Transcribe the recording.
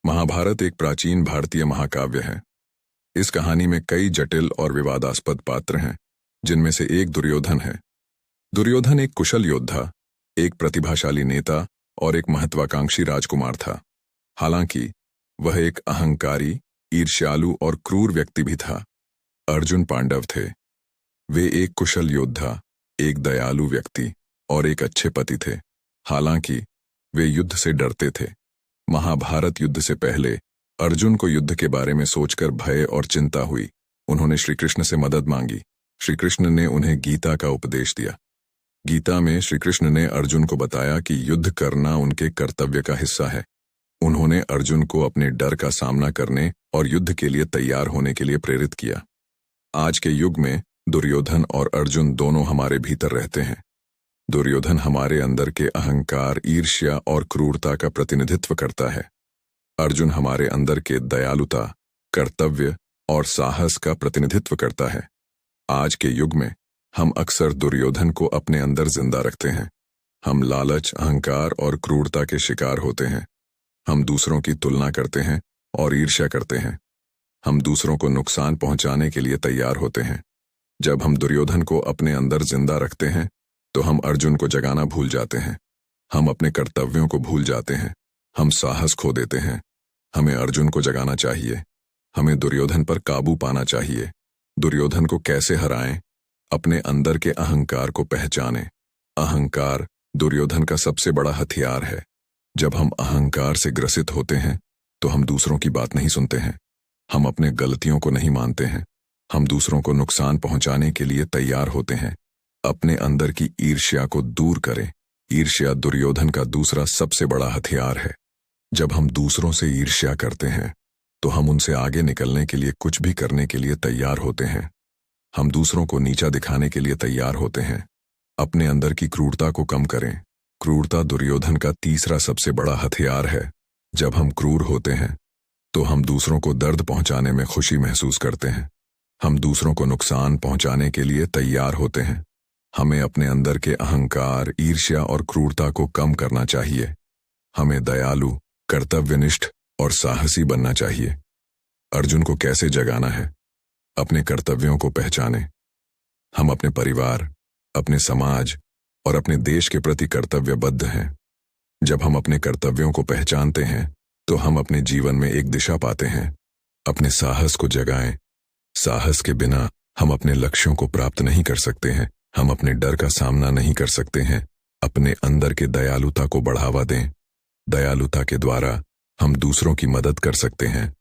महाभारत एक प्राचीन भारतीय महाकाव्य है। इस कहानी में कई जटिल और विवादास्पद पात्र हैं, जिनमें से एक दुर्योधन है। दुर्योधन एक कुशल योद्धा, एक प्रतिभाशाली नेता और एक महत्वाकांक्षी राजकुमार था। हालांकि वह एक अहंकारी, ईर्ष्यालु और क्रूर व्यक्ति भी था। अर्जुन पांडव थे। वे एक कुशल योद्धा, एक दयालु व्यक्ति और एक अच्छे पति थे। हालांकि वे युद्ध से डरते थे। महाभारत युद्ध से पहले अर्जुन को युद्ध के बारे में सोचकर भय और चिंता हुई। उन्होंने श्री कृष्ण से मदद मांगी। श्री कृष्ण ने उन्हें गीता का उपदेश दिया। गीता में श्री कृष्ण ने अर्जुन को बताया कि युद्ध करना उनके कर्तव्य का हिस्सा है। उन्होंने अर्जुन को अपने डर का सामना करने और युद्ध के लिए तैयार होने के लिए प्रेरित किया। आज के युग में दुर्योधन और अर्जुन दोनों हमारे भीतर रहते हैं। दुर्योधन हमारे अंदर के अहंकार, ईर्ष्या और क्रूरता का प्रतिनिधित्व करता है। अर्जुन हमारे अंदर के दयालुता, कर्तव्य और साहस का प्रतिनिधित्व करता है। आज के युग में हम अक्सर दुर्योधन को अपने अंदर जिंदा रखते हैं। हम लालच, अहंकार और क्रूरता के शिकार होते हैं। हम दूसरों की तुलना करते हैं और ईर्ष्या करते हैं। हम दूसरों को नुकसान पहुंचाने के लिए तैयार होते हैं। जब हम दुर्योधन को अपने अंदर जिंदा रखते हैं तो हम अर्जुन को जगाना भूल जाते हैं। हम अपने कर्तव्यों को भूल जाते हैं। हम साहस खो देते हैं। हमें अर्जुन को जगाना चाहिए। हमें दुर्योधन पर काबू पाना चाहिए। दुर्योधन को कैसे हराएं? अपने अंदर के अहंकार को पहचानें। अहंकार दुर्योधन का सबसे बड़ा हथियार है। जब हम अहंकार से ग्रसित होते हैं तो हम दूसरों की बात नहीं सुनते हैं। हम अपने गलतियों को नहीं मानते हैं। हम दूसरों को नुकसान पहुंचाने के लिए तैयार होते हैं। अपने अंदर की ईर्ष्या को दूर करें। ईर्ष्या दुर्योधन का दूसरा सबसे बड़ा हथियार है। जब हम दूसरों से ईर्ष्या करते हैं तो हम उनसे आगे निकलने के लिए कुछ भी करने के लिए तैयार होते हैं। हम दूसरों को नीचा दिखाने के लिए तैयार होते हैं। अपने अंदर की क्रूरता को कम करें। क्रूरता दुर्योधन का तीसरा सबसे बड़ा हथियार है। जब हम क्रूर होते हैं तो हम दूसरों को दर्द पहुंचाने में खुशी महसूस करते हैं। हम दूसरों को नुकसान पहुंचाने के लिए तैयार होते हैं। हमें अपने अंदर के अहंकार, ईर्ष्या और क्रूरता को कम करना चाहिए। हमें दयालु, कर्तव्यनिष्ठ और साहसी बनना चाहिए। अर्जुन को कैसे जगाना है? अपने कर्तव्यों को पहचानें। हम अपने परिवार, अपने समाज और अपने देश के प्रति कर्तव्यबद्ध हैं। जब हम अपने कर्तव्यों को पहचानते हैं तो हम अपने जीवन में एक दिशा पाते हैं। अपने साहस को जगाएं। साहस के बिना हम अपने लक्ष्यों को प्राप्त नहीं कर सकते हैं। हम अपने डर का सामना नहीं कर सकते हैं। अपने अंदर के दयालुता को बढ़ावा दें। दयालुता के द्वारा हम दूसरों की मदद कर सकते हैं।